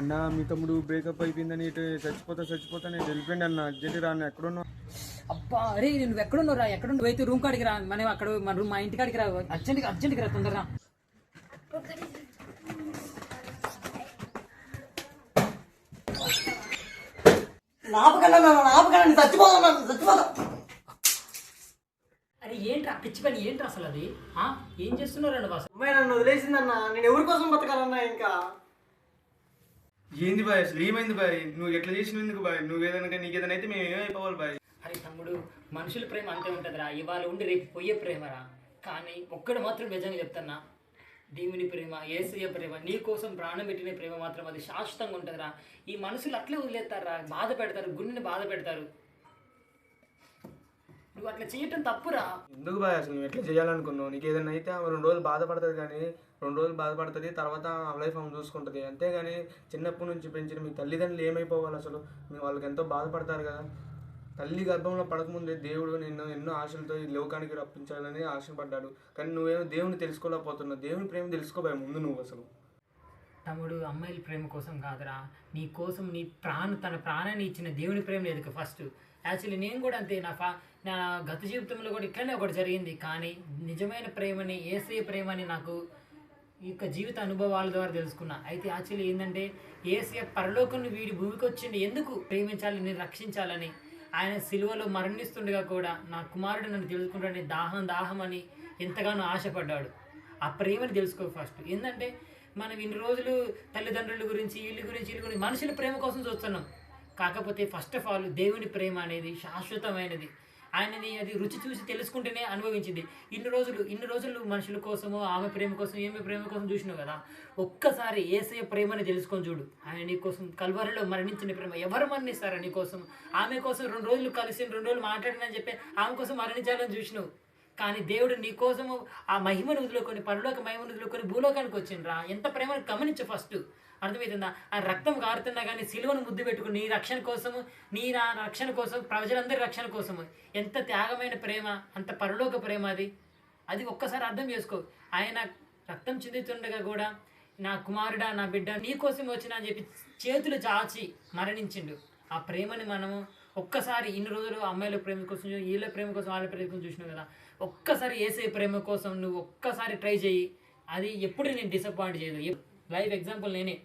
అన్న మీ తమ్ముడు బ్రేకప్ అయిపోయిందని ఇటు చచ్చిపోతా నేను వెళ్ళిపోయింది అన్న అర్జెంట్ రా అన్న ఎక్కడున్నా. అబ్బా అరే నువ్వు ఎక్కడున్నావు రా? ఎక్కడ నువ్వైతే రూమ్ కాడికి రా, మనం అక్కడ మన రూమ్ మా ఇంటి కాడికి రా, అర్జెంట్గా రా తొందరగా. అరే ఏంట్రా పిచ్చి పని ఏంట్రా అసలు అది? ఏం చేస్తున్నారు అండి అసలు? అమ్మాయి నన్ను వదిలేసిందన్నా, నేను ఎవరి కోసం బతకాలన్నా ఇంకా. ఏంది బాయ్ అసలు ఏమైంది బాయ్? నువ్వు ఎట్లా చేసినావు ఎందుకు బాయ్? నువ్వు ఏదైనా నీకు ఏదైనా అయితే మేము ఏమైపోవాలి బాయ్? అరే తమ్ముడు, మనుషుల ప్రేమ అంతే ఉంటుందిరా, ఇవాళ ఉండి రేపు పోయే ప్రేమరా. కానీ ఒక్కడు మాత్రం నిజంగా చెప్తున్నా, దేవుని ప్రేమ, యేసయ్య ప్రేమ, నీ కోసం ప్రాణం పెట్టిన ప్రేమ మాత్రం అది శాశ్వతంగా ఉంటుందిరా. ఈ మనుషులు అట్లే వదిలేస్తారా, బాధ పెడతారు, గుండెని బాధ పెడతారు. నువ్వు అట్లా చేయటం తప్పురా. ఎందుకు బాయ్ అసలు నువ్వు ఎట్లా చేయాలనుకున్నావు? నీకు ఏదైనా అయితే ఆమె 2 రోజులు బాధపడుతుంది, కానీ 2 రోజులు బాధపడుతుంది, తర్వాత లైఫ్ ఆమె చూసుకుంటుంది. అంతేగాని చిన్నప్పటి నుంచి పెంచిన మీ తల్లిదండ్రులు ఏమైపోవాలి అసలు? మీ వాళ్ళకి ఎంతో బాధపడతారు కదా. తల్లి గర్భంలో పడకముందే దేవుడు నిన్ను ఎన్నో ఆశలతో ఈ లోకానికి రప్పించాలని ఆశపడ్డాడు. కానీ నువ్వేమో దేవుని తెలుసుకోలేకపోతున్నావు. దేవుని ప్రేమ తెలుసుకోబోయే ముందు నువ్వు అసలు. తమ్ముడు, అమ్మాయిల ప్రేమ కోసం కాదురా, నీ కోసం తన ప్రాణాన్ని ఇచ్చిన దేవుని ప్రేమ లేదు ఫస్ట్. యాక్చువల్లీ నేను కూడా అంతే, నా గత జీవితంలో కూడా ఇట్లనే ఒకటి జరిగింది. కానీ నిజమైన ప్రేమని, యేసయ్య ప్రేమని నాకు ఈ యొక్క జీవిత అనుభవాల ద్వారా తెలుసుకున్నా. అయితే యాక్చువల్లీ ఏంటంటే, యేసయ్య పరలోకం వీడి భూమికి వచ్చింది ఎందుకు? ప్రేమించాలి, నేను రక్షించాలని. ఆయన సిలువలో మరణిస్తుండగా కూడా నా కుమారుడు నన్ను తెలుసుకుంటాడని దాహం అని ఎంతగానో ఆశపడ్డాడు. ఆ ప్రేమని తెలుసుకో ఫస్ట్. ఏంటంటే మనం ఇన్ని రోజులు తల్లిదండ్రుల గురించి వీళ్ళ గురించి మనుషుల ప్రేమ కోసం చూస్తున్నాం. కాకపోతే ఫస్ట్ ఆఫ్ ఆల్ దేవుని ప్రేమ అనేది శాశ్వతమైనది. ఆయనని అది రుచి చూసి తెలుసుకుంటేనే అనుభవించింది. ఇన్ని రోజులు మనుషుల కోసము, ఆమె ప్రేమ కోసం, ఈమె ప్రేమ కోసం చూసినావు కదా. ఒక్కసారి యేసయ్య ప్రేమని తెలుసుకొని చూడు. ఆయన నీ కోసం కల్వరిలో మరణించిన ప్రేమ. ఎవరు మరణిస్తారా నీ కోసం? ఆమె కోసం 2 రోజులు కలిసి 2 రోజులు మాట్లాడినని చెప్పి ఆమె కోసం మరణించాలని చూసినావు. కానీ దేవుడు నీ కోసము ఆ మహిమను వదులుకొని, పరలోక మహిమను వదులుకొని భూలోకానికి వచ్చిండ్రా. ఎంత ప్రేమను గమనించు ఫస్ట్. అర్థమవుతుందా? ఆ రక్తం కారుతున్నా కానీ సిలువను ముద్దు పెట్టుకుని నీ రక్షణ కోసము, నా రక్షణ కోసం, ప్రజలందరి రక్షణ కోసము ఎంత త్యాగమైన ప్రేమ, అంత పరలోక ప్రేమ అది ఒక్కసారి అర్థం చేసుకో. ఆయన రక్తం చెందుతుండగా కూడా నా కుమారుడా, నా బిడ్డ నీ కోసం వచ్చిన అని చెప్పి చేతులు చాచి మరణించిండు. ఆ ప్రేమని మనము ఒక్కసారి ఇన్ని రోజులు అమ్మాయిల ప్రేమ కోసం, వీళ్ళ ప్రేమ కోసం, వాళ్ళ ప్రేమ కోసం చూసినావు కదా. ఒక్కసారి యేసయ్య ప్రేమ కోసం నువ్వు ఒక్కసారి ట్రై చేయి. అది ఎప్పుడు నేను డిసప్పాయింట్ చేయదు. లైఫ్ ఎగ్జాంపుల్ నేనే,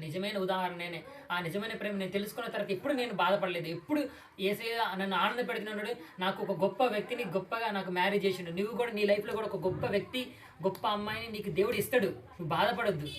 నిజమైన ఉదాహరణ నేనే. ఆ నిజమైన ప్రేమ నేను తెలుసుకున్న తర్వాత ఎప్పుడు నేను బాధపడలేదు. ఎప్పుడు యేసయ్య నన్ను ఆనంద పెడుతున్నాడు. నాకు ఒక గొప్ప వ్యక్తిని గొప్పగా నాకు మ్యారేజ్ చేసిండు. నువ్వు కూడా నీ లైఫ్లో కూడా ఒక గొప్ప వ్యక్తి, గొప్ప అమ్మాయిని నీకు దేవుడు ఇస్తాడు. నువ్వు బాధపడొద్దు.